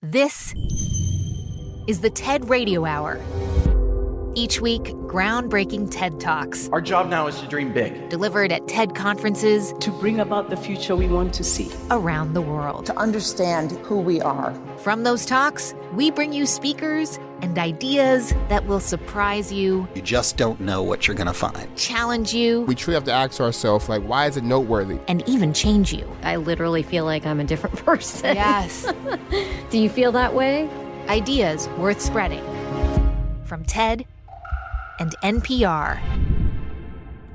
This is the TED Radio Hour. Each week, groundbreaking TED Talks. Our job now is to dream big. Delivered at TED conferences. To bring about the future we want to see. Around the world. To understand who we are. From those talks, we bring you speakers and ideas that will surprise you. You just don't know what you're going to find. Challenge you. We truly have to ask ourselves, why is it noteworthy? And even change you. I literally feel like I'm a different person. Yes. Do you feel that way? Ideas worth spreading. From TED and NPR.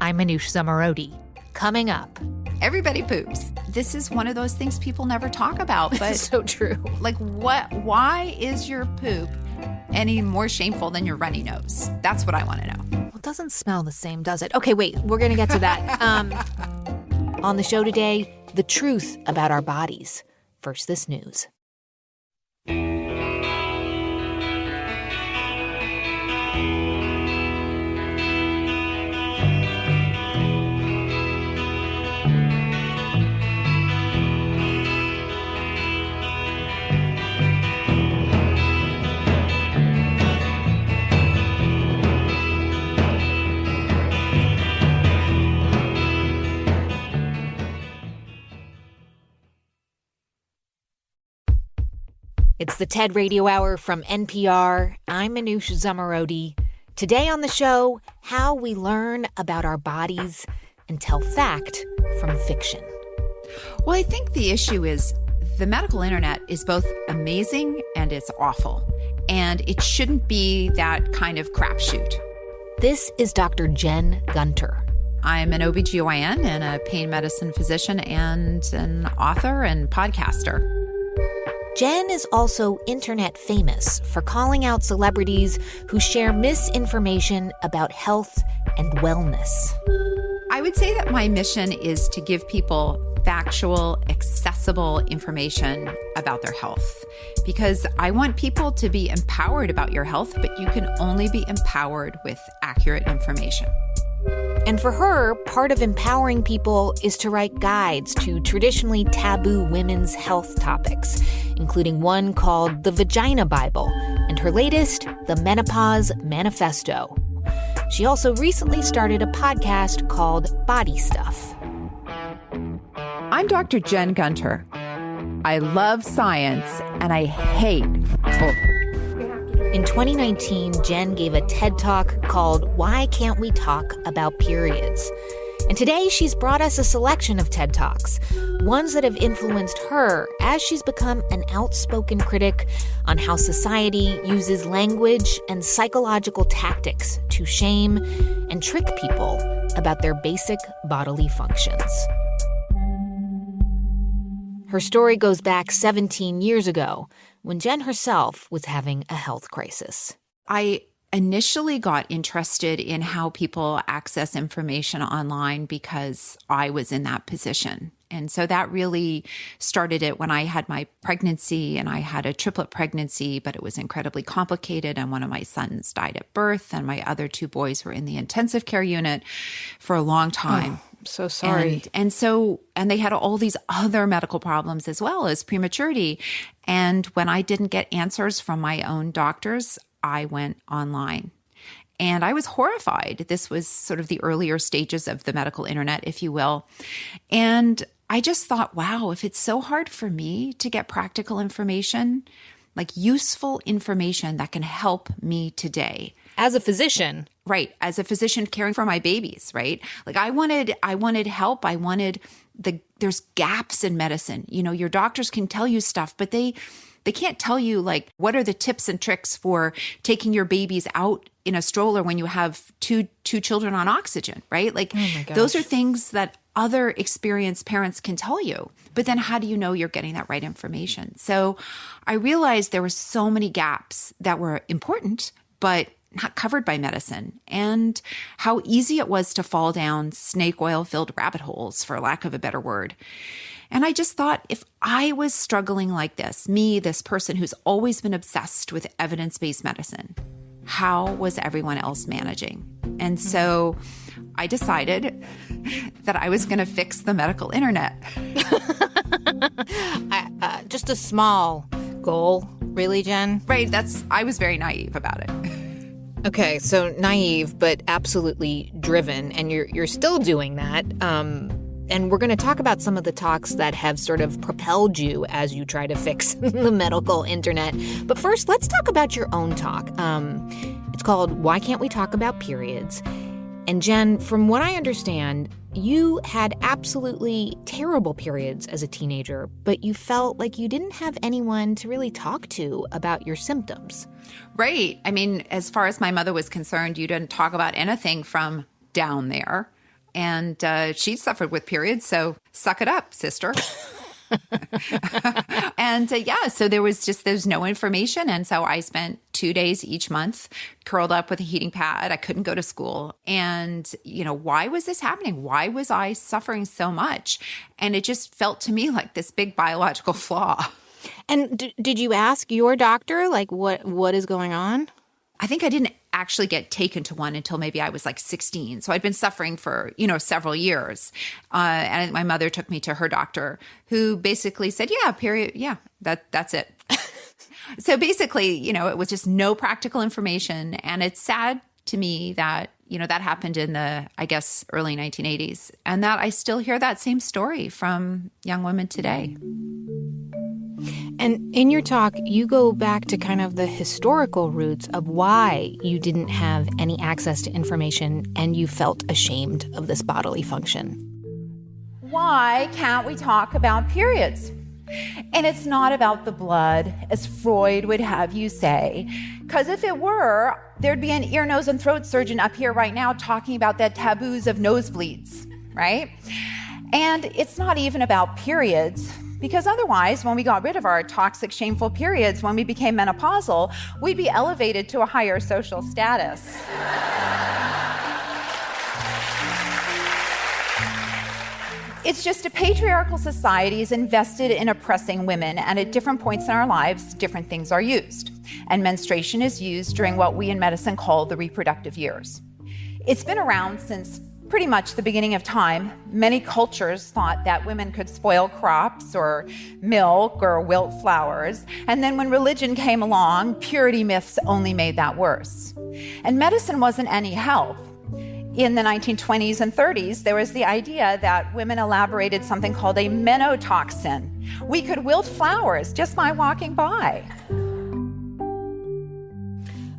I'm Manoush Zomorodi. Coming up. Everybody poops. This is one of those things people never talk about. But so true. Why is your poop any more shameful than your runny nose? That's what I want to know. Well, it doesn't smell the same, does it? Okay, wait, we're going to get to that. On the show today, the truth about our bodies. First, this news. It's the TED Radio Hour from NPR. I'm Manoush Zomorodi. Today on the show, how we learn about our bodies and tell fact from fiction. Well, I think the issue is the medical internet is both amazing and it's awful. And it shouldn't be that kind of crapshoot. This is Dr. Jen Gunter. I'm an OBGYN and a pain medicine physician and an author and podcaster. Jen is also internet famous for calling out celebrities who share misinformation about health and wellness. I would say that my mission is to give people factual, accessible information about their health, because I want people to be empowered about your health, but you can only be empowered with accurate information. And for her, part of empowering people is to write guides to traditionally taboo women's health topics, including one called The Vagina Bible, and her latest, The Menopause Manifesto. She also recently started a podcast called Body Stuff. I'm Dr. Jen Gunter. I love science and I hate bull. In 2019, Jen gave a TED Talk called Why Can't We Talk About Periods? And today she's brought us a selection of TED Talks, ones that have influenced her as she's become an outspoken critic on how society uses language and psychological tactics to shame and trick people about their basic bodily functions. Her story goes back 17 years ago, when Jen herself was having a health crisis. I initially got interested in how people access information online because I was in that position. And so that really started it when I had my pregnancy, and I had a triplet pregnancy, but it was incredibly complicated. And one of my sons died at birth, and my other two boys were in the intensive care unit for a long time. Oh, so sorry. And they had all these other medical problems as well as prematurity. And when I didn't get answers from my own doctors, I went online. And I was horrified. This was sort of the earlier stages of the medical internet, if you will. And I just thought, wow, if it's so hard for me to get practical information, like useful information that can help me today. As a physician. Right. As a physician caring for my babies, right? Like I wanted help. There's gaps in medicine. You know, your doctors can tell you stuff, but they can't tell you like, what are the tips and tricks for taking your babies out in a stroller when you have two children on oxygen, right? Like those are things that other experienced parents can tell you. But then how do you know you're getting that right information? So I realized there were so many gaps that were important, but not covered by medicine, and how easy it was to fall down snake oil-filled rabbit holes, for lack of a better word. And I just thought, if I was struggling like this, me, this person who's always been obsessed with evidence-based medicine, how was everyone else managing? And so I decided that I was going to fix the medical internet. Just a small goal, Really, Jen? Right. I was very naive about it. Okay, so naive, but absolutely driven, and you're still doing that. And we're going to talk about some of the talks that have sort of propelled you as you try to fix the medical internet. But first, let's talk about your own talk. It's called Why Can't We Talk About Periods? And Jen, from what I understand, you had absolutely terrible periods as a teenager, but you felt like you didn't have anyone to really talk to about your symptoms. Right. I mean, as far as my mother was concerned, you didn't talk about anything from down there. And she suffered with periods, so suck it up, sister. And so there's no information. And so I spent 2 days each month curled up with a heating pad. I couldn't go to school. And, why was this happening? Why was I suffering so much? And it just felt to me like this big biological flaw. And did you ask your doctor, like, what is going on? I think I didn't actually get taken to one until maybe I was like 16. So I'd been suffering for, several years. And my mother took me to her doctor, who basically said, period. Yeah, that's it. So basically, it was just no practical information. And it's sad to me that, that happened in the, I guess, early 1980s. And that I still hear that same story from young women today. And in your talk, you go back to kind of the historical roots of why you didn't have any access to information and you felt ashamed of this bodily function. Why can't we talk about periods? And it's not about the blood, as Freud would have you say. Because if it were, there'd be an ear, nose, and throat surgeon up here right now talking about the taboos of nosebleeds, right? And it's not even about periods. Because otherwise, when we got rid of our toxic, shameful periods, when we became menopausal, we'd be elevated to a higher social status. It's just a patriarchal society is invested in oppressing women, and at different points in our lives, different things are used. And menstruation is used during what we in medicine call the reproductive years. It's been around since pretty much the beginning of time. Many cultures thought that women could spoil crops or milk or wilt flowers. And then when religion came along, purity myths only made that worse. And medicine wasn't any help. In the 1920s and 30s, there was the idea that women elaborated something called a menotoxin. We could wilt flowers just by walking by.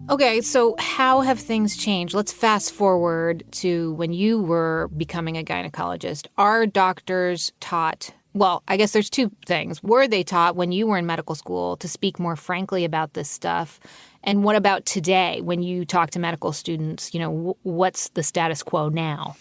Okay, so how have things changed? Let's fast forward to when you were becoming a gynecologist. Are doctors taught, well, I guess there's two things. Were they taught when you were in medical school to speak more frankly about this stuff? And what about today when you talk to medical students? What's the status quo now?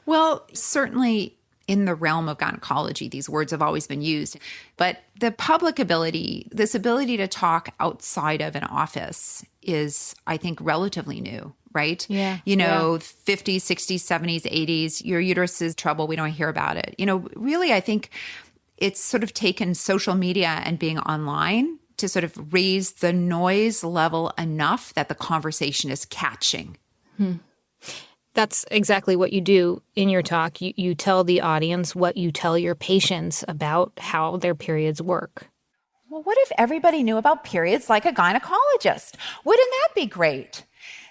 Well, certainly in the realm of gynecology, these words have always been used. But the public ability, this ability to talk outside of an office is, I think, relatively new, right? Yeah. 50s, 60s, 70s, 80s, your uterus is trouble. We don't hear about it. Really, I think it's sort of taken social media and being online to sort of raise the noise level enough that the conversation is catching. That's exactly what you do in your talk. You tell the audience what you tell your patients about how their periods work. Well, what if everybody knew about periods like a gynecologist? Wouldn't that be great?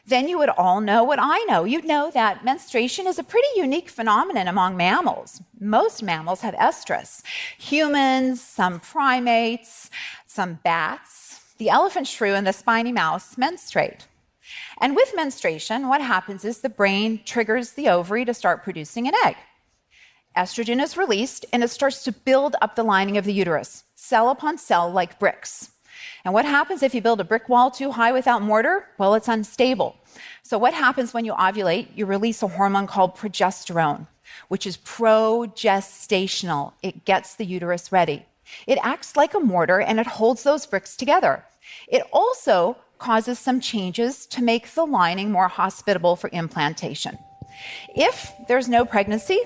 Then you would all know what I know. You'd know that menstruation is a pretty unique phenomenon among mammals. Most mammals have estrus. Humans, some primates, some bats, the elephant shrew, and the spiny mouse menstruate. And with menstruation, what happens is the brain triggers the ovary to start producing an egg. Estrogen is released, and it starts to build up the lining of the uterus, cell upon cell, like bricks. And what happens if you build a brick wall too high without mortar? Well, it's unstable. So what happens when you ovulate? You release a hormone called progesterone, which is progestational. It gets the uterus ready. It acts like a mortar, and it holds those bricks together. It also causes some changes to make the lining more hospitable for implantation. If there's no pregnancy,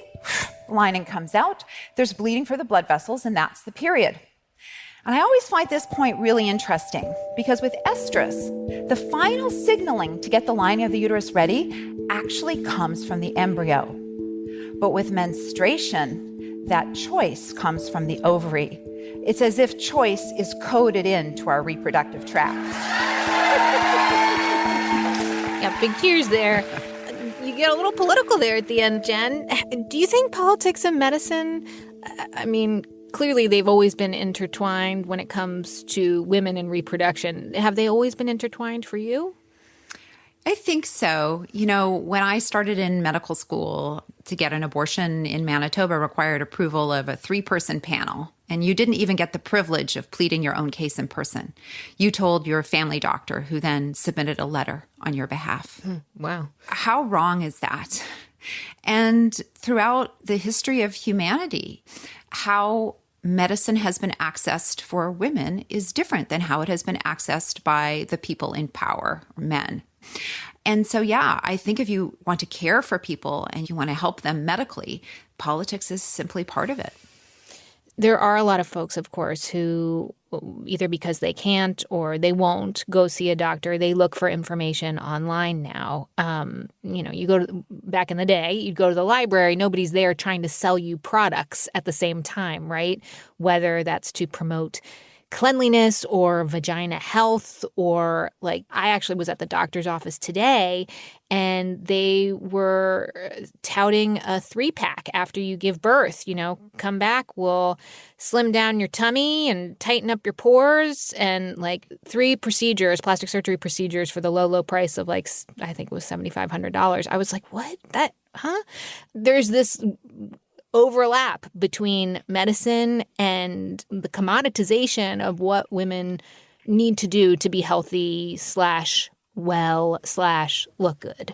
lining comes out, there's bleeding for the blood vessels, and that's the period. And I always find this point really interesting because with estrus, the final signaling to get the lining of the uterus ready actually comes from the embryo. But with menstruation, that choice comes from the ovary. It's as if choice is coded into our reproductive tracts. Yeah, big cheers there. You get a little political there at the end, Jen. Do you think politics and medicine, I mean, clearly they've always been intertwined when it comes to women and reproduction. Have they always been intertwined for you? I think so. You know, when I started in medical school, to get an abortion in Manitoba required approval of a 3-person panel. And you didn't even get the privilege of pleading your own case in person. You told your family doctor, who then submitted a letter on your behalf. Wow. How wrong is that? And throughout the history of humanity, how medicine has been accessed for women is different than how it has been accessed by the people in power, men. And so, yeah, I think if you want to care for people and you want to help them medically, politics is simply part of it. There are a lot of folks, of course, who either because they can't or they won't go see a doctor, they look for information online now. You go to, back in the day, you'd go to the library, nobody's there trying to sell you products at the same time, right? Whether that's to promote cleanliness or vagina health, or like I actually was at the doctor's office today and they were touting a 3-pack after you give birth. You know, come back, we'll slim down your tummy and tighten up your pores, and like 3 procedures, plastic surgery procedures for the low price of like, I think it was $7,500. I was like, what? There's this overlap between medicine and the commoditization of what women need to do to be healthy / well / look good.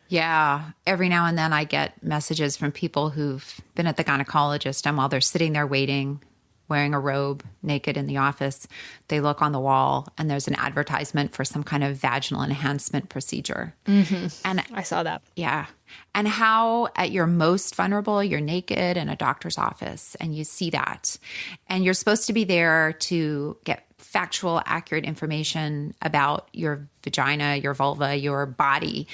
Yeah. Every now and then I get messages from people who've been at the gynecologist, and while they're sitting there waiting, wearing a robe, naked in the office, they look on the wall and there's an advertisement for some kind of vaginal enhancement procedure. Mm-hmm. And I saw that. Yeah. And how at your most vulnerable, you're naked in a doctor's office and you see that. And you're supposed to be there to get factual, accurate information about your vagina, your vulva, your body,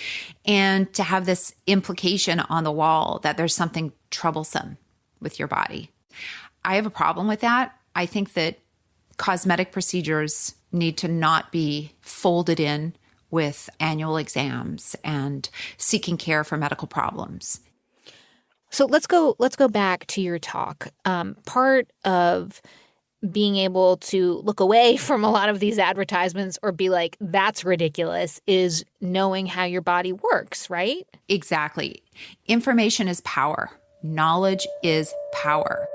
and to have this implication on the wall that there's something troublesome with your body. I have a problem with that. I think that cosmetic procedures need to not be folded in with annual exams and seeking care for medical problems. So let's go back to your talk. Part of being able to look away from a lot of these advertisements or be like, that's ridiculous, is knowing how your body works, right? Exactly. Information is power. Knowledge is power.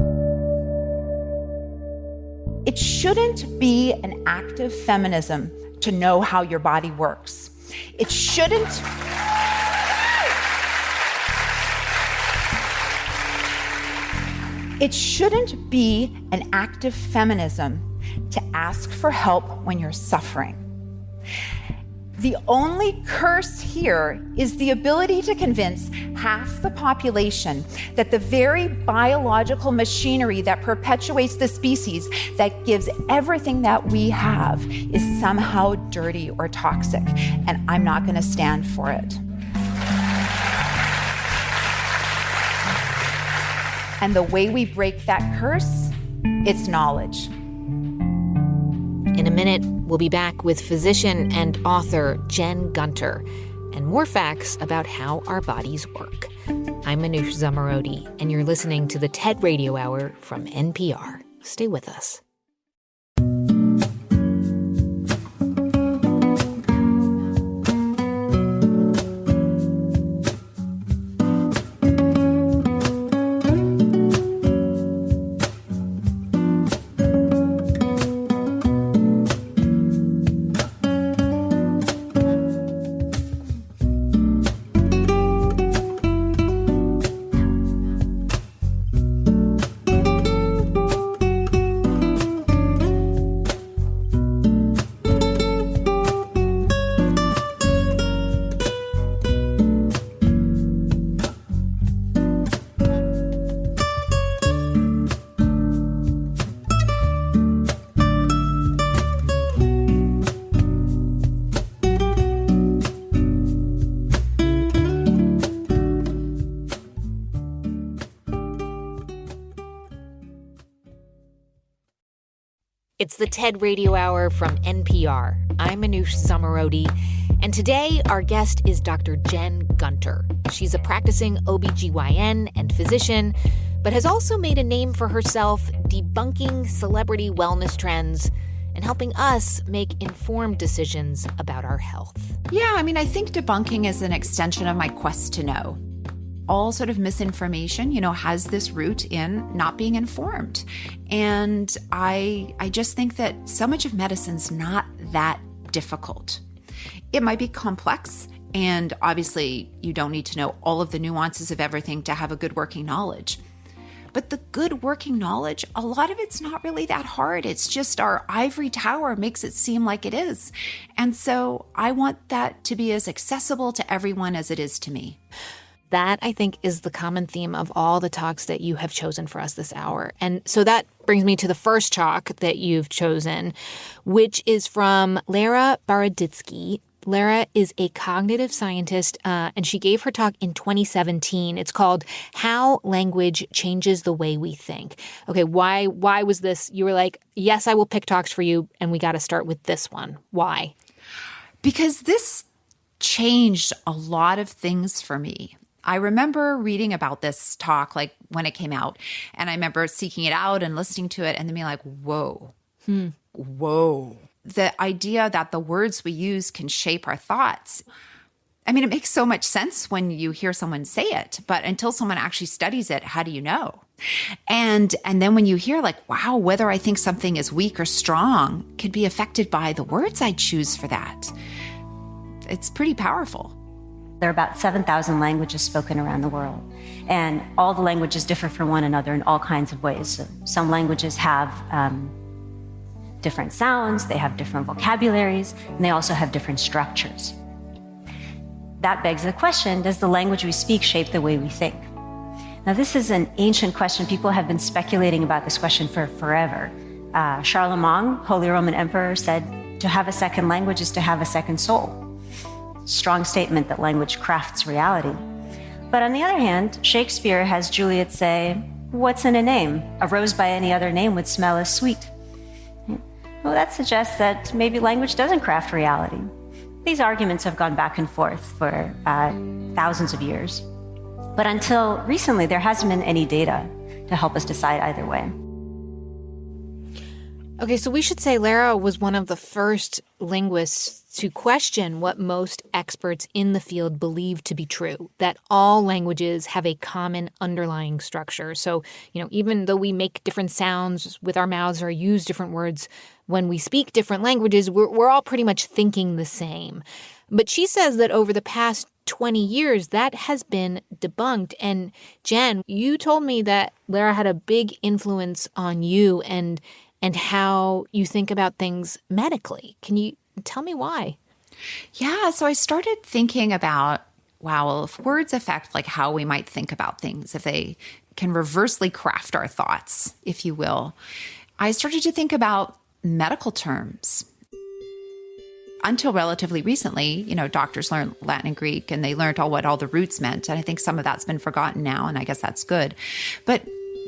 It shouldn't be an act of feminism to know how your body works. It shouldn't be an act of feminism to ask for help when you're suffering. The only curse here is the ability to convince half the population that the very biological machinery that perpetuates the species, that gives everything that we have, is somehow dirty or toxic, and I'm not going to stand for it. And the way we break that curse, it's knowledge. In a minute, we'll be back with physician and author Jen Gunter and more facts about how our bodies work. I'm Manoush Zomorodi, and you're listening to the TED Radio Hour from NPR. Stay with us. It's the TED Radio Hour from NPR. I'm Manoush Zomorodi, and today our guest is Dr. Jen Gunter. She's a practicing OBGYN and physician, but has also made a name for herself debunking celebrity wellness trends and helping us make informed decisions about our health. Yeah, I think debunking is an extension of my quest to know. All sort of misinformation, has this root in not being informed. And I just think that so much of medicine's not that difficult. It might be complex, and obviously you don't need to know all of the nuances of everything to have a good working knowledge. But the good working knowledge, a lot of it's not really that hard. It's just our ivory tower makes it seem like it is. And so I want that to be as accessible to everyone as it is to me. That, I think, is the common theme of all the talks that you have chosen for us this hour. And so that brings me to the first talk that you've chosen, which is from Lara Baraditsky. Lara is a cognitive scientist, and she gave her talk in 2017. It's called How Language Changes the Way We Think. Okay, why was this? You were like, yes, I will pick talks for you, and we got to start with this one. Why? Because this changed a lot of things for me. I remember reading about this talk, like when it came out, and I remember seeking it out and listening to it and then being like, whoa. The idea that the words we use can shape our thoughts. It makes so much sense when you hear someone say it, but until someone actually studies it, how do you know? And then when you hear like, wow, whether I think something is weak or strong could be affected by the words I choose for that. It's pretty powerful. There are about 7,000 languages spoken around the world, and all the languages differ from one another in all kinds of ways. So some languages have different sounds, they have different vocabularies, and they also have different structures. That begs the question, does the language we speak shape the way we think? Now, this is an ancient question. People have been speculating about this question for forever. Charlemagne, Holy Roman Emperor, said, to have a second language is to have a second soul. Strong statement that language crafts reality. But on the other hand, Shakespeare has Juliet say, what's in a name? A rose by any other name would smell as sweet. Well, that suggests that maybe language doesn't craft reality. These arguments have gone back and forth for thousands of years. But until recently, there hasn't been any data to help us decide either way. Okay, so we should say Lara was one of the first linguists to question what most experts in the field believe to be true, that all languages have a common underlying structure. So, even though we make different sounds with our mouths or use different words, when we speak different languages, we're all pretty much thinking the same. But she says that over the past 20 years, that has been debunked. And Jen, you told me that Lara had a big influence on you and how you think about things medically. Can you tell me why? Yeah, so I started thinking about, well, if words affect like how we might think about things, if they can reversely craft our thoughts, if you will, I started to think about medical terms. Until relatively recently, doctors learned Latin and Greek, and they learned what all the roots meant. And I think some of that's been forgotten now, and I guess that's good. But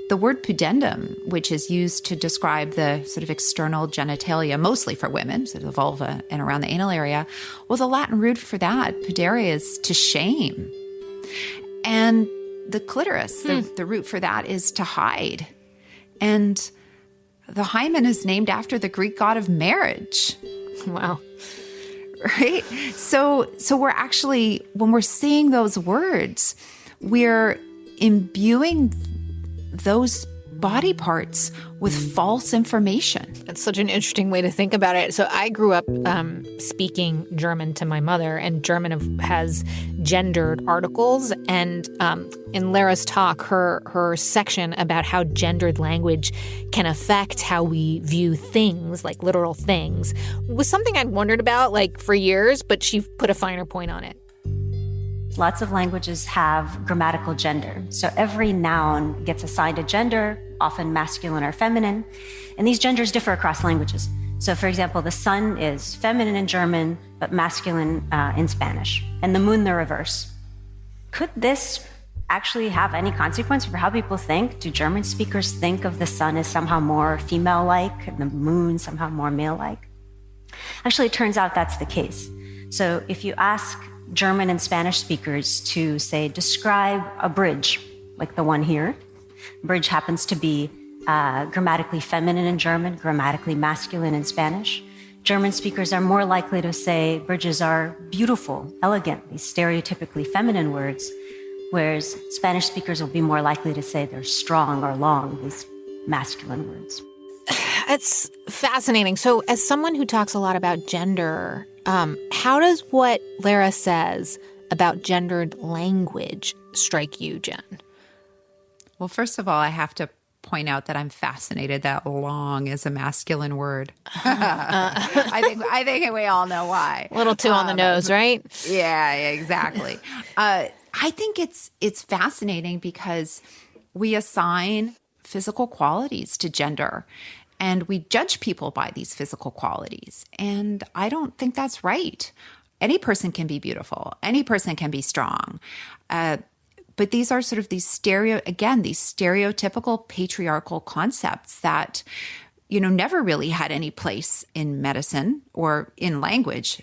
the word pudendum, which is used to describe the sort of external genitalia, mostly for women, so the vulva and around the anal area, well, the Latin root for that, pudere, is to shame. And the clitoris, the root for that is to hide. And the hymen is named after the Greek god of marriage. Wow. Right? So we're actually, when we're seeing those words, we're imbuing those body parts with false information. That's such an interesting way to think about it. So I grew up speaking German to my mother, and German has gendered articles. And in Lara's talk, her section about how gendered language can affect how we view things, like literal things, was something I'd wondered about like for years, but she put a finer point on it. Lots of languages have grammatical gender. So every noun gets assigned a gender, often masculine or feminine. And these genders differ across languages. So for example, the sun is feminine in German, but masculine in Spanish. And the moon, the reverse. Could this actually have any consequence for how people think? Do German speakers think of the sun as somehow more female-like and the moon somehow more male-like? Actually, it turns out that's the case. So if you ask German and Spanish speakers to, say, describe a bridge, like the one here, bridge happens to be grammatically feminine in German, grammatically masculine in Spanish. German speakers are more likely to say bridges are beautiful, elegant, these stereotypically feminine words, whereas Spanish speakers will be more likely to say they're strong or long, these masculine words. It's fascinating. So as someone who talks a lot about gender, how does what Lara says about gendered language strike you, Jen? Well, first of all, I have to point out that I'm fascinated that long is a masculine word. I think we all know why. A little too on the nose, right? Yeah, exactly. I think it's fascinating because we assign physical qualities to gender and we judge people by these physical qualities. And I don't think that's right. Any person can be beautiful. Any person can be strong. But these are sort of these stereotypical patriarchal concepts that, never really had any place in medicine or in language.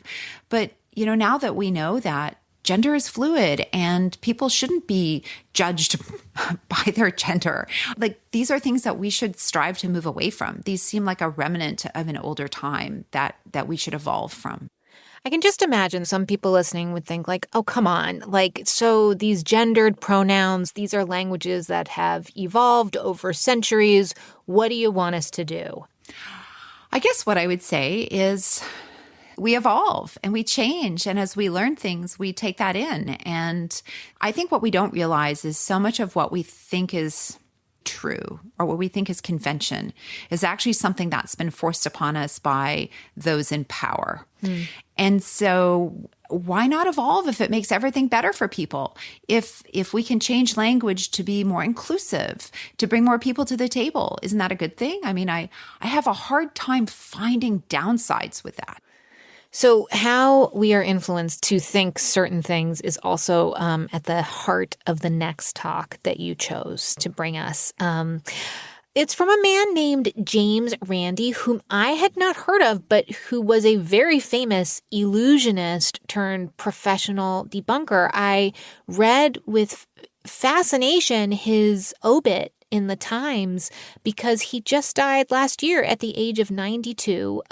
But, now that we know that gender is fluid and people shouldn't be judged by their gender, like these are things that we should strive to move away from. These seem like a remnant of an older time that we should evolve from. I can just imagine some people listening would think like, oh, come on. Like, so these gendered pronouns, these are languages that have evolved over centuries. What do you want us to do? I guess what I would say is we evolve and we change. And as we learn things, we take that in. And I think what we don't realize is so much of what we think is true or what we think is convention is actually something that's been forced upon us by those in power. And so why not evolve if it makes everything better for people? If we can change language to be more inclusive, to bring more people to the table, isn't that a good thing? I mean, I have a hard time finding downsides with that. So how we are influenced to think certain things is also at the heart of the next talk that you chose to bring us. It's from a man named James Randi, whom I had not heard of, but who was a very famous illusionist turned professional debunker. I read with fascination his obit in the Times because he just died last year at the age of 92.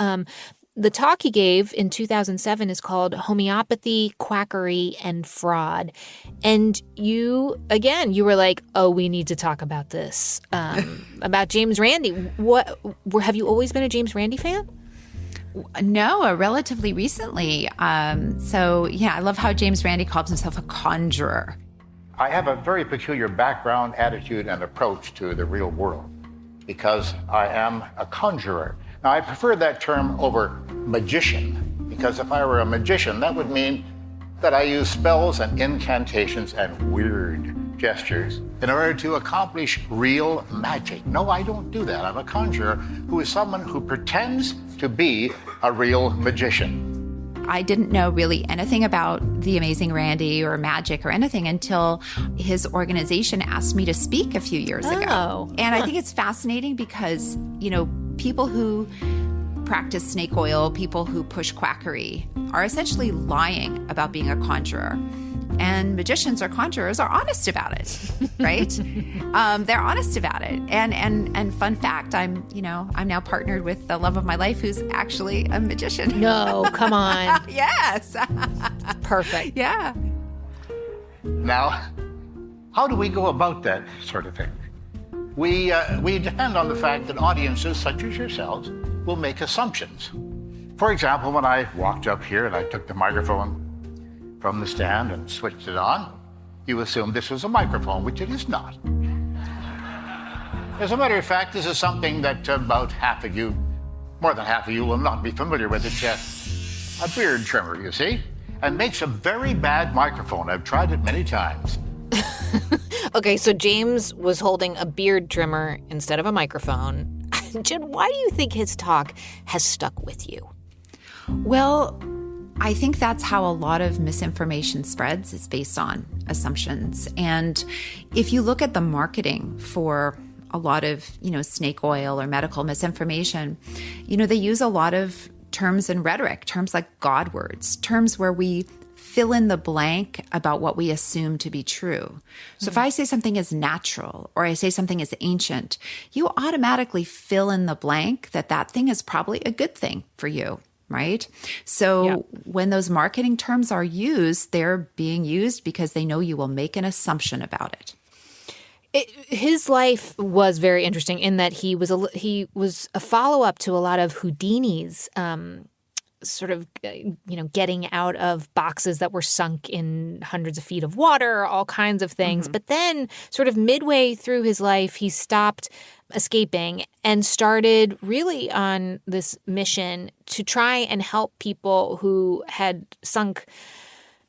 The talk he gave in 2007 is called Homeopathy, Quackery, and Fraud. And you were like, oh, we need to talk about this, about James Randi. Have you always been a James Randi fan? No, relatively recently. I love how James Randi calls himself a conjurer. I have a very peculiar background, attitude, and approach to the real world because I am a conjurer. Now, I prefer that term over magician, because if I were a magician, that would mean that I use spells and incantations and weird gestures in order to accomplish real magic. No, I don't do that. I'm a conjurer who is someone who pretends to be a real magician. I didn't know really anything about the amazing Randi or magic or anything until his organization asked me to speak a few years ago. And I think it's fascinating because, people who practice snake oil, people who push quackery are essentially lying about being a conjurer. And magicians or conjurers are honest about it, right? They're honest about it. And fun fact, I'm now partnered with the love of my life who's actually a magician. No, come on. Yes. Perfect. Yeah. Now, how do we go about that sort of thing? We depend on the fact that audiences such as yourselves will make assumptions. For example, when I walked up here and I took the microphone from the stand and switched it on, you assumed this was a microphone, which it is not. As a matter of fact, this is something that about half of you, more than half of you, will not be familiar with. It's a beard trimmer, you see, and makes a very bad microphone. I've tried it many times. Okay, so James was holding a beard trimmer instead of a microphone. Jen, why do you think his talk has stuck with you? Well, I think that's how a lot of misinformation spreads. It's based on assumptions. And if you look at the marketing for a lot of, snake oil or medical misinformation, they use a lot of terms and rhetoric, terms like God words, terms where we fill in the blank about what we assume to be true. So if I say something is natural or I say something is ancient, you automatically fill in the blank that thing is probably a good thing for you, right? So when those marketing terms are used, they're being used because they know you will make an assumption about it. His life was very interesting in that he was a follow-up to a lot of Houdini's sort of, getting out of boxes that were sunk in hundreds of feet of water, all kinds of things. But then sort of midway through his life, he stopped escaping and started really on this mission to try and help people who had sunk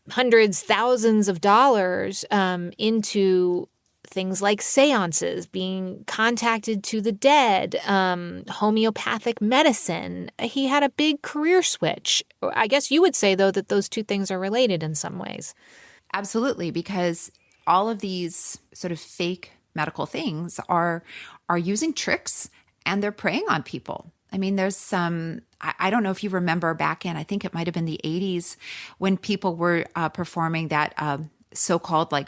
hundreds, thousands of dollars into things like seances, being contacted to the dead, homeopathic medicine. He had a big career switch. I guess you would say, though, that those two things are related in some ways. Absolutely, because all of these sort of fake medical things are using tricks and they're preying on people. I mean, there's some, I don't know if you remember back in, I think it might have been the 80s, when people were performing that so-called like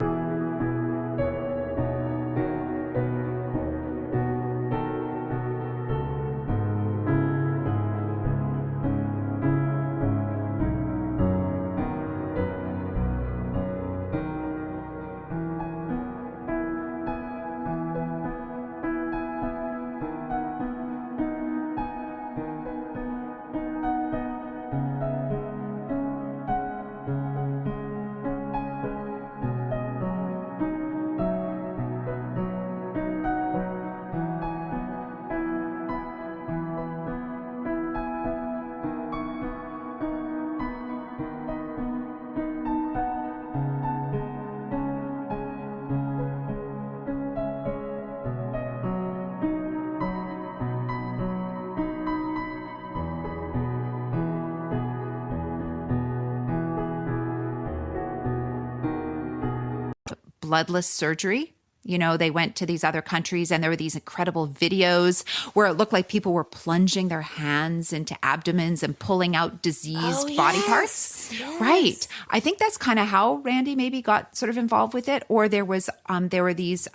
bloodless surgery. They went to these other countries and there were these incredible videos where it looked like people were plunging their hands into abdomens and pulling out diseased body parts. Yes. Right. I think that's kind of how Randy maybe got sort of involved with it. Or there were these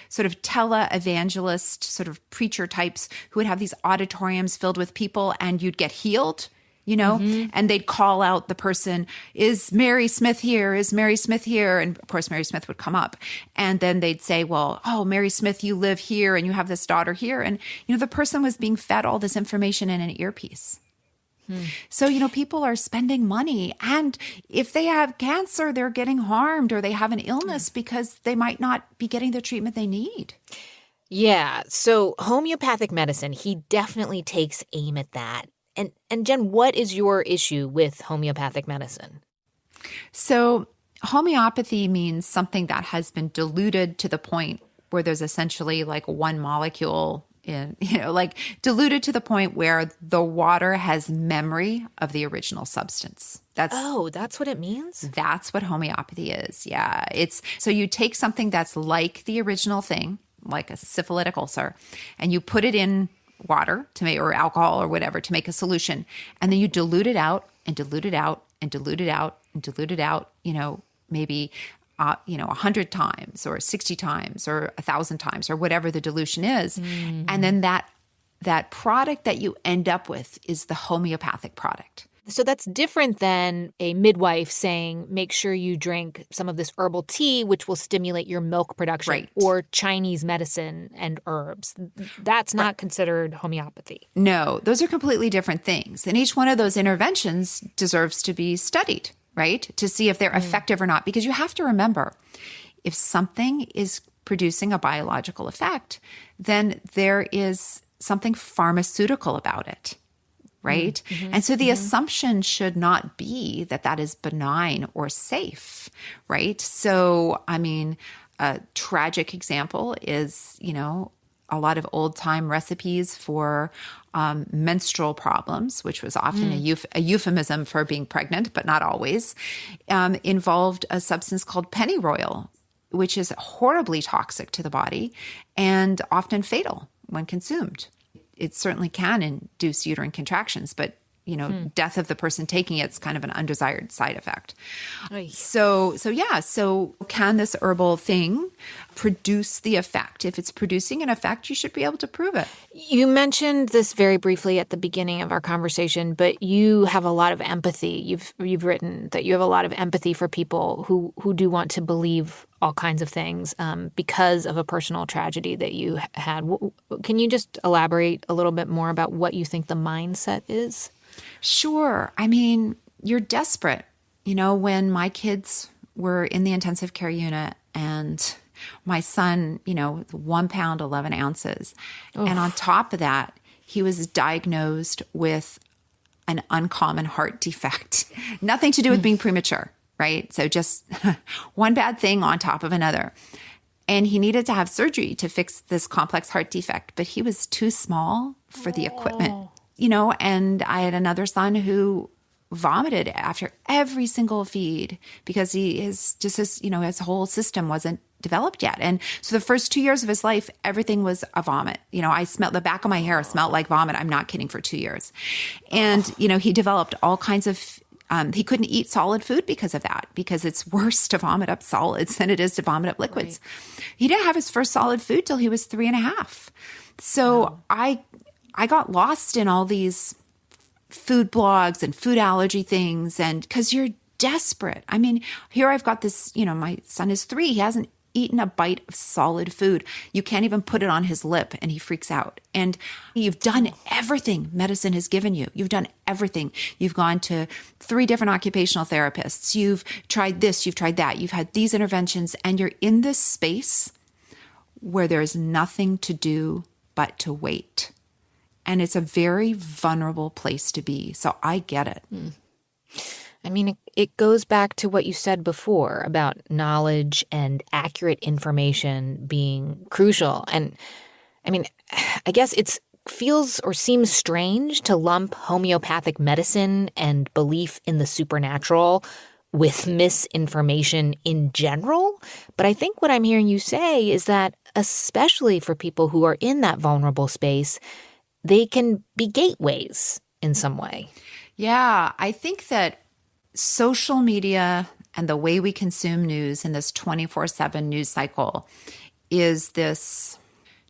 sort of tele-evangelist sort of preacher types who would have these auditoriums filled with people and you'd get healed. And they'd call out the person, is Mary Smith here? Is Mary Smith here? And of course, Mary Smith would come up. And then they'd say, well, oh, Mary Smith, you live here and you have this daughter here. And, the person was being fed all this information in an earpiece. So, people are spending money. And if they have cancer, they're getting harmed or they have an illness because they might not be getting the treatment they need. Yeah. So homeopathic medicine, he definitely takes aim at that. And Jen, what is your issue with homeopathic medicine? So homeopathy means something that has been diluted to the point where there's essentially like one molecule in, like diluted to the point where the water has memory of the original substance. That's what it means? That's what homeopathy is. Yeah. So you take something that's like the original thing, like a syphilitic ulcer, and you put it in water to make, or alcohol or whatever, to make a solution. And then you dilute it out and dilute it out and dilute it out and dilute it out, maybe 100 times or 60 times or 1,000 times or whatever the dilution is. And then that product that you end up with is the homeopathic product. So that's different than a midwife saying, make sure you drink some of this herbal tea, which will stimulate your milk production, right, or Chinese medicine and herbs. That's not considered homeopathy. No, those are completely different things. And each one of those interventions deserves to be studied, right, to see if they're effective or not. Because you have to remember, if something is producing a biological effect, then there is something pharmaceutical about it. Right? And so the assumption should not be that that is benign or safe, right? So, I mean, a tragic example is, a lot of old time recipes for menstrual problems, which was often a euphemism for being pregnant, but not always, involved a substance called pennyroyal, which is horribly toxic to the body and often fatal when consumed. It certainly can induce uterine contractions, but death of the person taking it's kind of an undesired side effect. So can this herbal thing produce the effect? If it's producing an effect, you should be able to prove it. You mentioned this very briefly at the beginning of our conversation, but you have a lot of empathy. You've written that you have a lot of empathy for people who do want to believe all kinds of things because of a personal tragedy that you had. Can you just elaborate a little bit more about what you think the mindset is? Sure. I mean, you're desperate. When my kids were in the intensive care unit and my son, 1 pound, 11 ounces. Oof. And on top of that, he was diagnosed with an uncommon heart defect. Nothing to do with being premature, right? So just one bad thing on top of another. And he needed to have surgery to fix this complex heart defect, but he was too small for the equipment. And I had another son who vomited after every single feed because his whole system wasn't developed yet. And so the first 2 years of his life, everything was a vomit. I smelled the back of my hair smelled like vomit. I'm not kidding, for 2 years. And, he developed all kinds of, he couldn't eat solid food because of that, because it's worse to vomit up solids than it is to vomit up liquids. Right. He didn't have his first solid food till he was 3.5. So wow. I got lost in all these food blogs and food allergy things, and because you're desperate. I mean, here I've got this, my son is 3. He hasn't eaten a bite of solid food. You can't even put it on his lip and he freaks out. And you've done everything medicine has given you. You've done everything. You've gone to 3 different occupational therapists. You've tried this, you've tried that. You've had these interventions, and you're in this space where there's nothing to do but to wait. And it's a very vulnerable place to be. So I get it. I mean, it goes back to what you said before about knowledge and accurate information being crucial. And I mean, I guess it feels or seems strange to lump homeopathic medicine and belief in the supernatural with misinformation in general. But I think what I'm hearing you say is that, especially for people who are in that vulnerable space, they can be gateways in some way. Yeah, I think that social media and the way we consume news in this 24/7 news cycle is this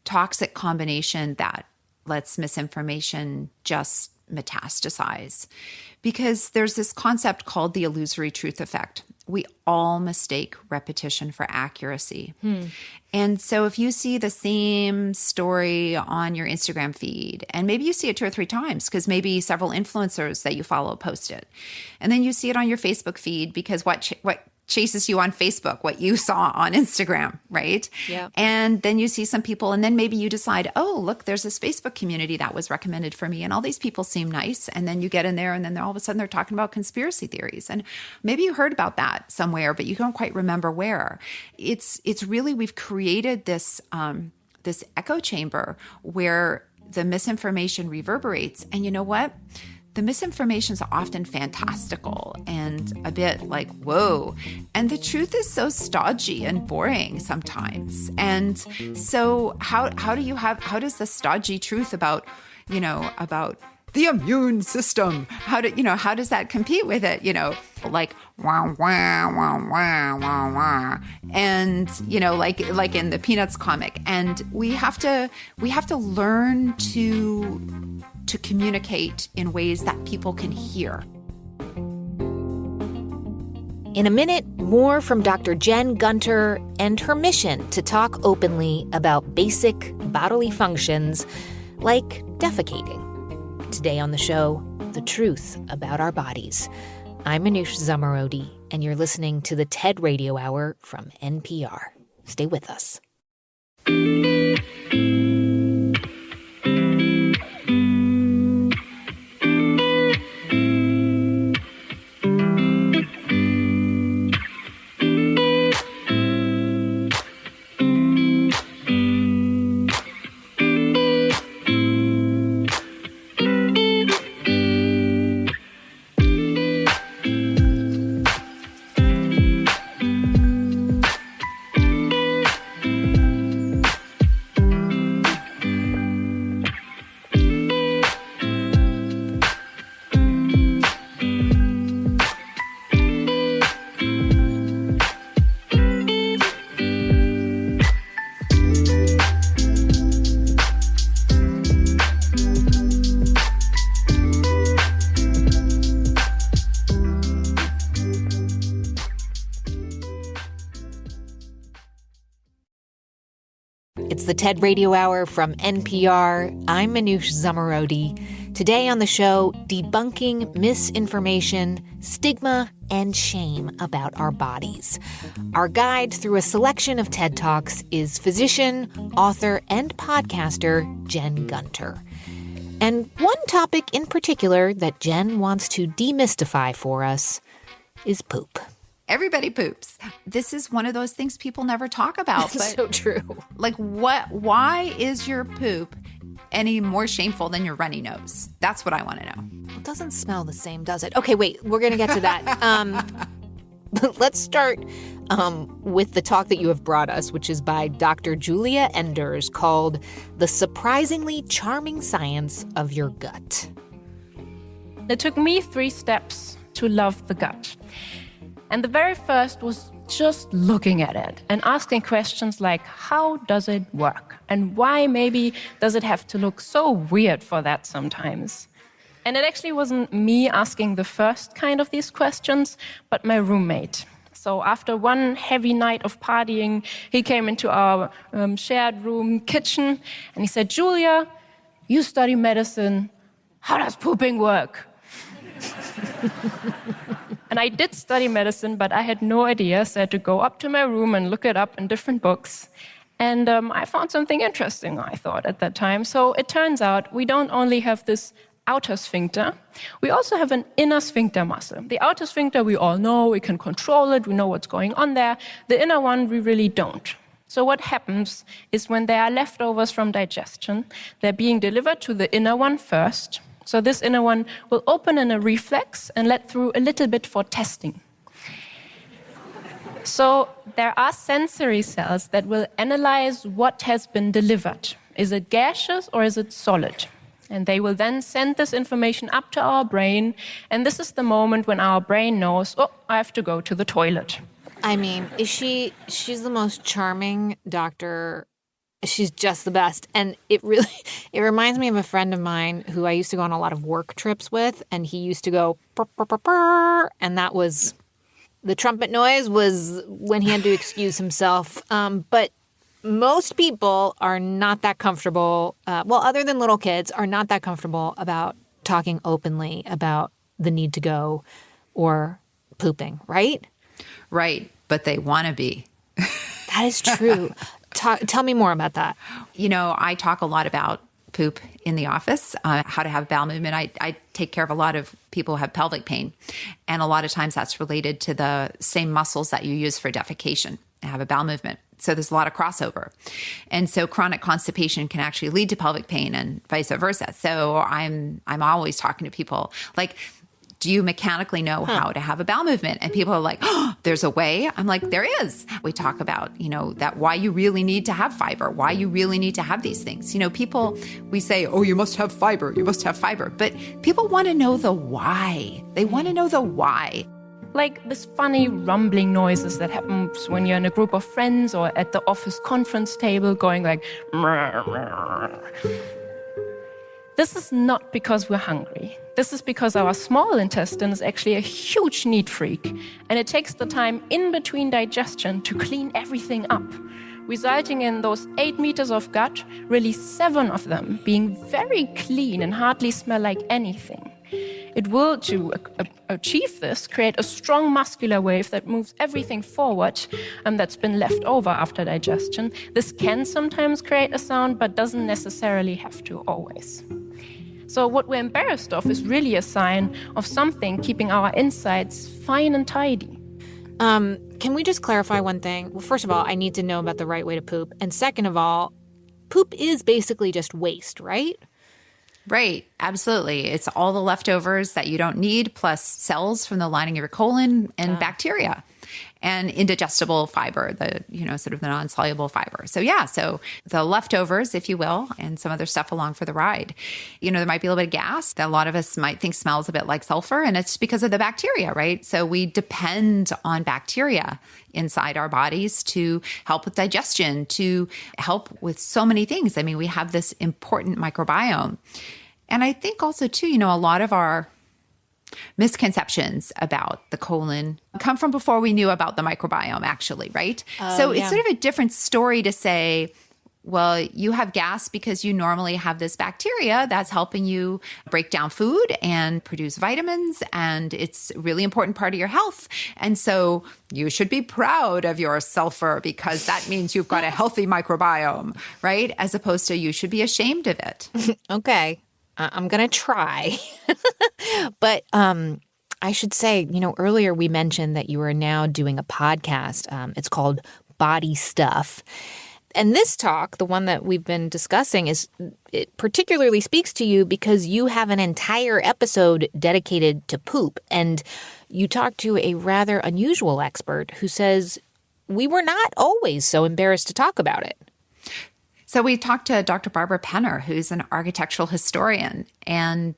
toxic combination that lets misinformation just metastasize. Because there's this concept called the illusory truth effect. We all mistake repetition for accuracy. And so if you see the same story on your Instagram feed, and maybe you see it 2 or 3 times because maybe several influencers that you follow post it, and then you see it on your Facebook feed because what chases you on Facebook, what you saw on Instagram, right? Yeah. And then you see some people, and then maybe you decide, oh, look, there's this Facebook community that was recommended for me, and all these people seem nice. And then you get in there, and then all of a sudden they're talking about conspiracy theories. And maybe you heard about that somewhere, but you don't quite remember where. It's really, we've created this this echo chamber where the misinformation reverberates. And you know what? The misinformation is often fantastical and a bit like, whoa. And the truth is so stodgy and boring sometimes. And so how does the stodgy truth about the immune system, how does that compete with it? Like, wah, wah, wah, wah, wah, wah. And, like in the Peanuts comic. And we have to learn to communicate in ways that people can hear. In a minute, more from Dr. Jen Gunter and her mission to talk openly about basic bodily functions like defecating. Today on the show, the truth about our bodies. I'm Manoush Zomorodi, and you're listening to the TED Radio Hour from NPR. Stay with us. It's the TED Radio Hour from NPR. I'm Manoush Zomorodi. Today on the show, debunking misinformation, stigma, and shame about our bodies. Our guide through a selection of TED Talks is physician, author, and podcaster Jen Gunter. And one topic in particular that Jen wants to demystify for us is poop. Everybody poops. This is one of those things people never talk about. But so true. Like, why is your poop any more shameful than your runny nose? That's what I want to know. It doesn't smell the same, does it? Okay, wait, we're going to get to that. Let's start with the talk that you have brought us, which is by Dr. Julia Enders, called The Surprisingly Charming Science of Your Gut. It took me 3 steps to love the gut. And the very first was just looking at it and asking questions like, how does it work? And why maybe does it have to look so weird for that sometimes? And it actually wasn't me asking the first kind of these questions, but my roommate. So after one heavy night of partying, he came into our shared room kitchen and he said, Julia, you study medicine. How does pooping work? And I did study medicine, but I had no idea, so I had to go up to my room and look it up in different books. And I found something interesting, I thought, at that time. So it turns out we don't only have this outer sphincter, we also have an inner sphincter muscle. The outer sphincter we all know, we can control it, we know what's going on there. The inner one we really don't. So what happens is when there are leftovers from digestion, they're being delivered to the inner one first. So this inner one will open in a reflex and let through a little bit for testing. So there are sensory cells that will analyze what has been delivered. Is it gaseous or is it solid? And they will then send this information up to our brain. And this is the moment when our brain knows, oh, I have to go to the toilet. I mean, she's the most charming doctor. She's just the best. And it reminds me of a friend of mine who I used to go on a lot of work trips with. And he used to go, purr, purr, purr, purr, and that was, the trumpet noise was when he had to excuse himself. But most people are not that comfortable, other than little kids, are not that comfortable about talking openly about the need to go or pooping, right? Right, but they want to be. That is true. Tell me more about that. You know, I talk a lot about poop in the office, how to have bowel movement. I take care of a lot of people who have pelvic pain. And a lot of times that's related to the same muscles that you use for defecation and have a bowel movement. So there's a lot of crossover. And so chronic constipation can actually lead to pelvic pain and vice versa. So I'm always talking to people like, do you mechanically know how to have a bowel movement? And people are like, oh, there's a way. I'm like, there is. We talk about, that why you really need to have fiber, why you really need to have these things. People, we say, oh, you must have fiber. You must have fiber. But people want to know the why. They want to know the why. Like this funny rumbling noises that happens when you're in a group of friends or at the office conference table going like, this is not because we're hungry. This is because our small intestine is actually a huge neat freak, and it takes the time in between digestion to clean everything up, resulting in those 8 meters of gut, really 7 of them being very clean and hardly smell like anything. It will, to achieve this, create a strong muscular wave that moves everything forward that's been left over after digestion. This can sometimes create a sound, but doesn't necessarily have to always. So what we're embarrassed of is really a sign of something keeping our insides fine and tidy. Can we just clarify one thing? Well, first of all, I need to know about the right way to poop. And second of all, poop is basically just waste, right? Right. Absolutely. It's all the leftovers that you don't need, plus cells from the lining of your colon and bacteria and indigestible fiber, sort of the non-soluble fiber. So so the leftovers, if you will, and some other stuff along for the ride. There might be a little bit of gas that a lot of us might think smells a bit like sulfur, and it's because of the bacteria, right? So we depend on bacteria inside our bodies to help with digestion, to help with so many things. I mean, we have this important microbiome. And I think also, too, a lot of our misconceptions about the colon come from before we knew about the microbiome, actually, right? So it's sort of a different story to say, Well, you have gas because you normally have this bacteria that's helping you break down food and produce vitamins, and it's a really important part of your health. And so you should be proud of your sulfur because that means you've got a healthy microbiome, right? As opposed to you should be ashamed of it. Okay, I'm going to try. But I should say, earlier we mentioned that you are now doing a podcast. It's called Body Stuff. And this talk, the one that we've been discussing, it particularly speaks to you because you have an entire episode dedicated to poop. And you talked to a rather unusual expert who says we were not always so embarrassed to talk about it. So we talked to Dr. Barbara Penner, who's an architectural historian. And,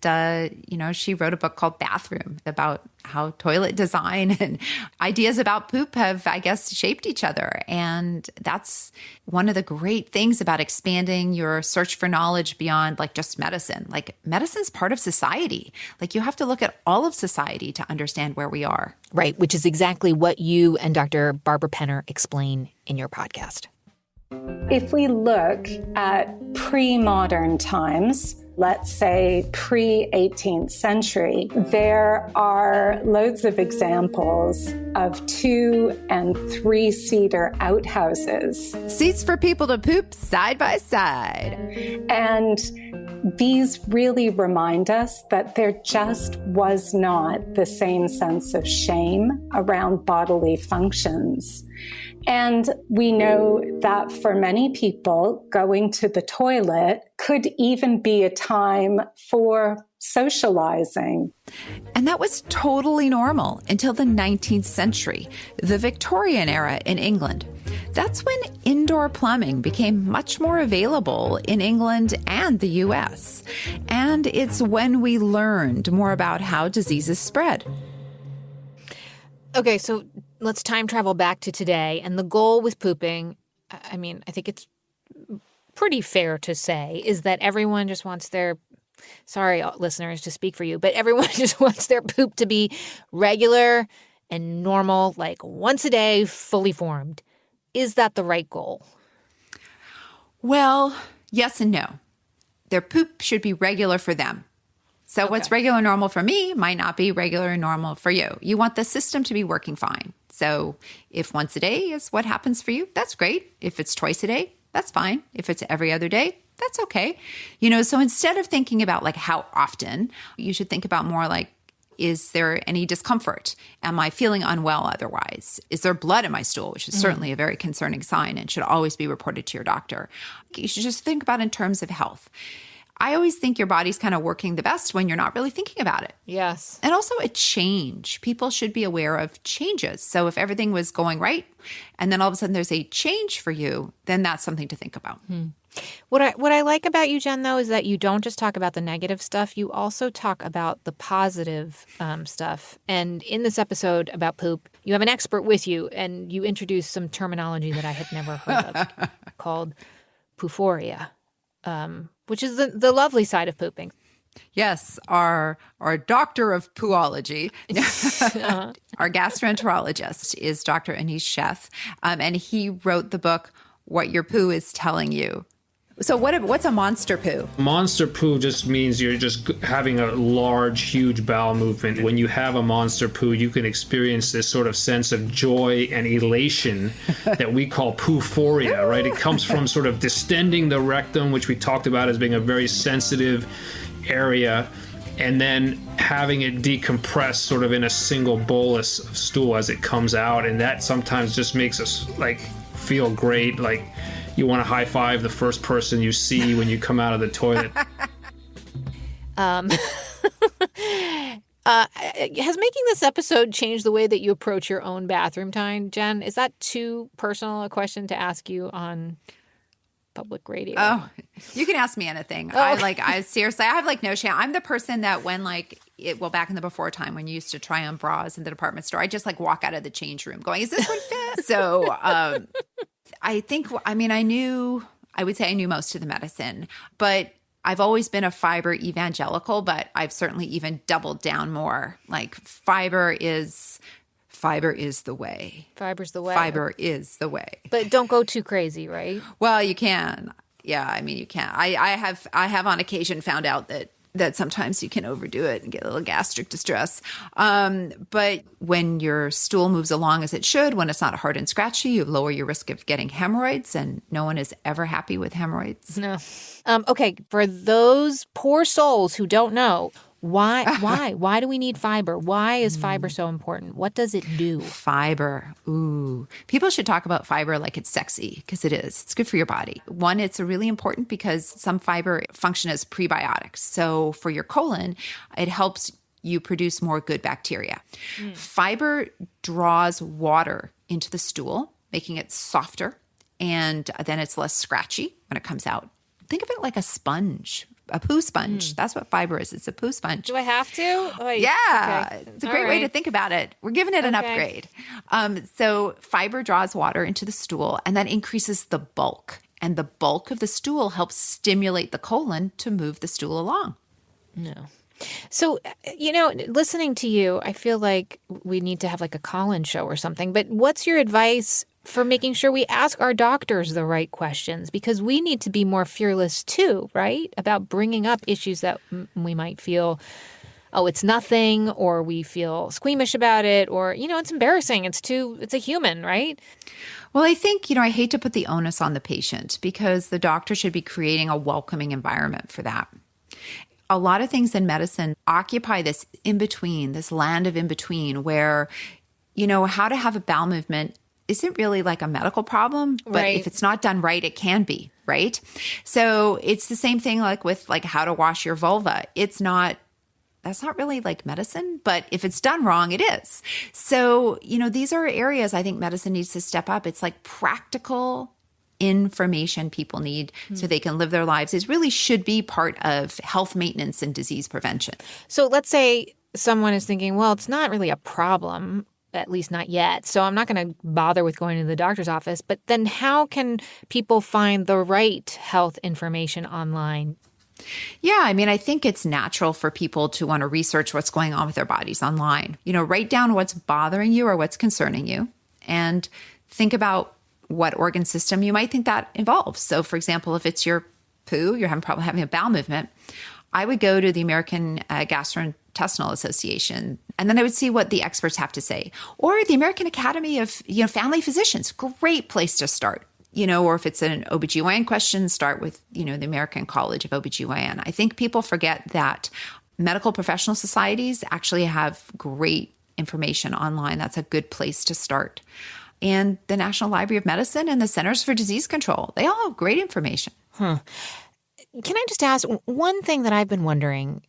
she wrote a book called Bathroom about how toilet design and ideas about poop have, I guess, shaped each other. And that's one of the great things about expanding your search for knowledge beyond like just medicine. Like medicine's part of society. Like you have to look at all of society to understand where we are. Right, which is exactly what you and Dr. Barbara Penner explain in your podcast. If we look at pre-modern times, let's say pre-18th century, there are loads of examples of 2- and 3-seater outhouses. Seats for people to poop side by side. And these really remind us that there just was not the same sense of shame around bodily functions. And we know that for many people, going to the toilet could even be a time for socializing. And that was totally normal until the 19th century, the Victorian era in England. That's when indoor plumbing became much more available in England and the US. And it's when we learned more about how diseases spread. Okay, so let's time travel back to today. And the goal with pooping, I think it's pretty fair to say, is that everyone just wants their, sorry, listeners, to speak for you, but everyone just wants their poop to be regular and normal, like once a day, fully formed. Is that the right goal? Well, yes and no. Their poop should be regular for them. So what's regular and normal for me might not be regular and normal for you. You want the system to be working fine. So if once a day is what happens for you, that's great. If it's twice a day, that's fine. If it's every other day, that's okay. So instead of thinking about like how often, you should think about more like, is there any discomfort? Am I feeling unwell otherwise? Is there blood in my stool, which is certainly a very concerning sign and should always be reported to your doctor. You should just think about it in terms of health. I always think your body's kind of working the best when you're not really thinking about it. Yes. And also a change. People should be aware of changes. So if everything was going right and then all of a sudden there's a change for you, then that's something to think about. What I like about you, Jen, though, is that you don't just talk about the negative stuff. You also talk about the positive stuff. And in this episode about poop, you have an expert with you and you introduce some terminology that I had never heard of called poophoria. Which is the lovely side of pooping. Yes, our doctor of poology, our gastroenterologist is Dr. Anish Sheth, and he wrote the book, What Your Poo is Telling You. So what's a monster poo? Monster poo just means you're just having a large, huge bowel movement. When you have a monster poo, you can experience this sort of sense of joy and elation that we call poophoria, right? It comes from sort of distending the rectum, which we talked about as being a very sensitive area, and then having it decompress sort of in a single bolus of stool as it comes out. And that sometimes just makes us like feel great, like you want to high five the first person you see when you come out of the toilet. Has making this episode changed the way that you approach your own bathroom time, Jen? Is that too personal a question to ask you on public radio? Oh, you can ask me anything. Oh. I seriously, I have like no shame. I'm the person that when back in the before time when you used to try on bras in the department store, I just like walk out of the change room going, is this one fit? So, I would say I knew most of the medicine, but I've always been a fiber evangelical, but I've certainly even doubled down more. Like fiber is Fiber is the way. Fiber's the way. Fiber is the way. But don't go too crazy, right? Well, you can. Yeah, I mean, you can. I have on occasion found out that sometimes you can overdo it and get a little gastric distress. But when your stool moves along as it should, when it's not hard and scratchy, you lower your risk of getting hemorrhoids, and no one is ever happy with hemorrhoids. No. Okay, for those poor souls who don't know, why do we need fiber? Why is fiber so important? What does it do? Fiber. Ooh. People should talk about fiber like it's sexy, because it is. It's good for your body. One, it's really important because some fiber function as prebiotics. So for your colon, it helps you produce more good bacteria. Fiber draws water into the stool, making it softer, and then it's less scratchy when it comes out. Think of it like a sponge. A poo sponge. That's what fiber is. It's a poo sponge. Do I have to? Yeah. Okay. It's a great way to think about it. We're giving it an upgrade. So fiber draws water into the stool and that increases the bulk. And the bulk of the stool helps stimulate the colon to move the stool along. No. So, listening to you, I feel like we need to have like a call-in show or something. But what's your advice for making sure we ask our doctors the right questions? Because we need to be more fearless too, right? About bringing up issues that we might feel, oh, it's nothing, or we feel squeamish about it, or, it's embarrassing. It's a human, right? Well, I think, I hate to put the onus on the patient because the doctor should be creating a welcoming environment for that. A lot of things in medicine occupy this in-between, this land of in-between where, how to have a bowel movement isn't really like a medical problem, but if it's not done right, it can be, right? So it's the same thing like with like how to wash your vulva. That's not really like medicine, but if it's done wrong, it is. So, these are areas I think medicine needs to step up. It's like practical information people need so they can live their lives. It really should be part of health maintenance and disease prevention. So let's say someone is thinking, well, it's not really a problem, at least not yet. So I'm not going to bother with going to the doctor's office. But then how can people find the right health information online? Yeah, I think it's natural for people to want to research what's going on with their bodies online. Write down what's bothering you or what's concerning you and think about what organ system you might think that involves. So, for example, if it's your poo, you're having a bowel movement, I would go to the American Gastrointestinal Association, and then I would see what the experts have to say. Or the American Academy of Family Physicians, great place to start. Or if it's an OBGYN question, start with, the American College of OBGYN. I think people forget that medical professional societies actually have great information online. That's a good place to start. And the National Library of Medicine and the Centers for Disease Control, they all have great information. Can I just ask, one thing that I've been wondering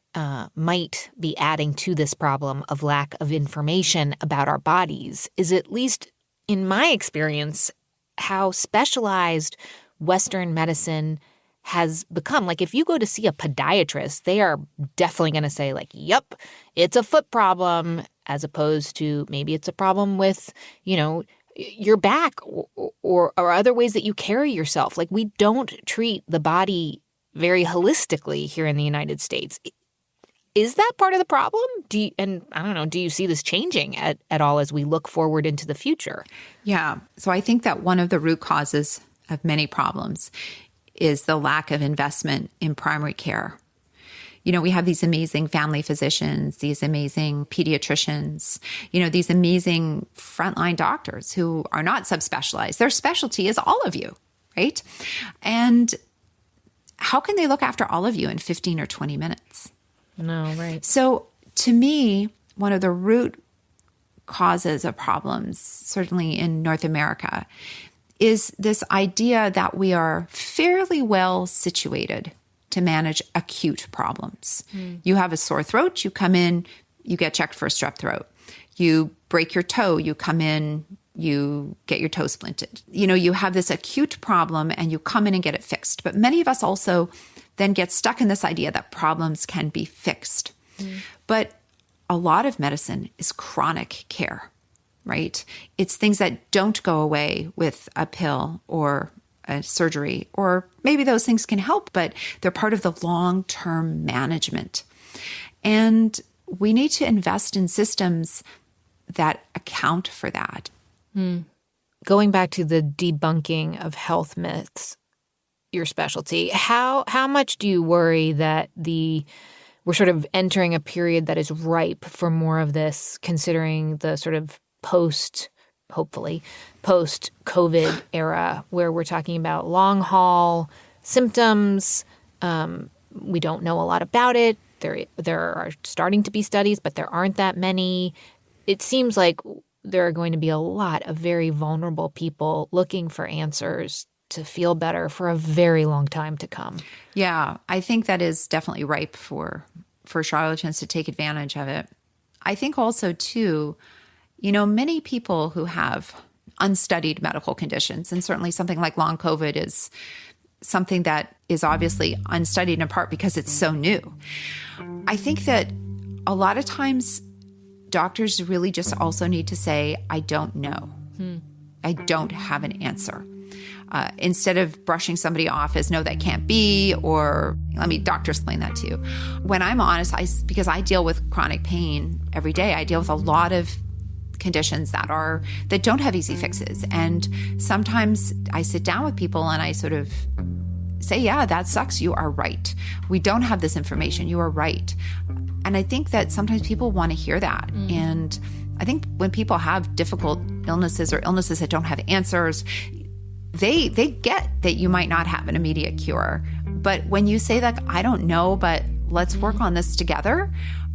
might be adding to this problem of lack of information about our bodies is, at least in my experience, how specialized Western medicine has become. Like if you go to see a podiatrist, they are definitely going to say like, yep, it's a foot problem, as opposed to maybe it's a problem with, your back or other ways that you carry yourself. Like we don't treat the body very holistically here in the United States. Is that part of the problem? Do you see this changing at all as we look forward into the future? Yeah. So I think that one of the root causes of many problems is the lack of investment in primary care. We have these amazing family physicians, these amazing pediatricians, these amazing frontline doctors who are not subspecialized. Their specialty is all of you, right? And how can they look after all of you in 15 or 20 minutes? No, right. So to me, one of the root causes of problems, certainly in North America, is this idea that we are fairly well situated to manage acute problems. You have a sore throat, you come in, you get checked for a strep throat. You break your toe, you come in, you get your toe splinted. You have this acute problem and you come in and get it fixed. But many of us also then get stuck in this idea that problems can be fixed. But a lot of medicine is chronic care, right? It's things that don't go away with a pill or a surgery, or maybe those things can help, but they're part of the long-term management. And we need to invest in systems that account for that. Going back to the debunking of health myths, your specialty, how much do you worry that we're sort of entering a period that is ripe for more of this, considering the sort of hopefully post-COVID era where we're talking about long haul symptoms? We don't know a lot about it. There are starting to be studies, but there aren't that many. It seems like there are going to be a lot of very vulnerable people looking for answers to feel better for a very long time to come. Yeah, I think that is definitely ripe for charlatans to take advantage of it. I think also, too, many people who have unstudied medical conditions, and certainly something like long COVID is something that is obviously unstudied in part because it's so new. I think that a lot of times doctors really just also need to say, I don't know. I don't have an answer. Instead of brushing somebody off as, no, that can't be, or let me doctor explain that to you. When I'm honest, because I deal with chronic pain every day, I deal with a lot of conditions that don't have easy fixes. And sometimes I sit down with people and I sort of say, yeah, that sucks. You are right. We don't have this information. You are right. And I think that sometimes people want to hear that. And I think when people have difficult illnesses or illnesses that don't have answers, they get that you might not have an immediate cure. But when you say that, I don't know, but let's work on this together,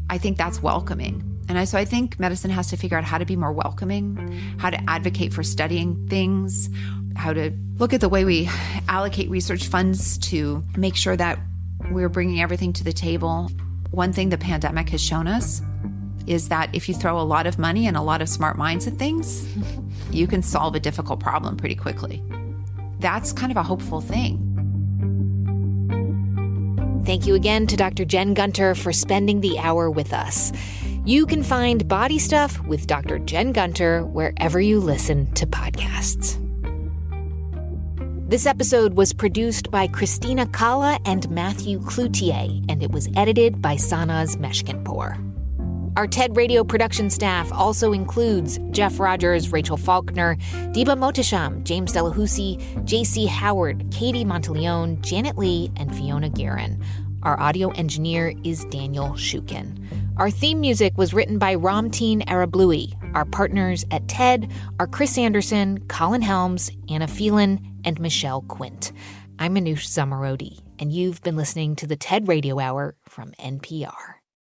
I think that's welcoming. And so I think medicine has to figure out how to be more welcoming, how to advocate for studying things, how to look at the way we allocate research funds to make sure that we're bringing everything to the table. One thing the pandemic has shown us is that if you throw a lot of money and a lot of smart minds at things, you can solve a difficult problem pretty quickly. That's kind of a hopeful thing. Thank you again to Dr. Jen Gunter for spending the hour with us. You can find Body Stuff with Dr. Jen Gunter wherever you listen to podcasts. This episode was produced by Christina Kalla and Matthew Cloutier, and it was edited by Sanaz Meshkinpour. Our TED Radio production staff also includes Jeff Rogers, Rachel Faulkner, Diba Mohtasham, James Delahousie, J.C. Howard, Katie Monteleone, Janet Lee, and Fiona Guerin. Our audio engineer is Daniel Shukin. Our theme music was written by Ramteen Arablouei. Our partners at TED are Chris Anderson, Colin Helms, Anna Phelan, and Michelle Quint. I'm Manoush Zamarodi, and you've been listening to the TED Radio Hour from NPR.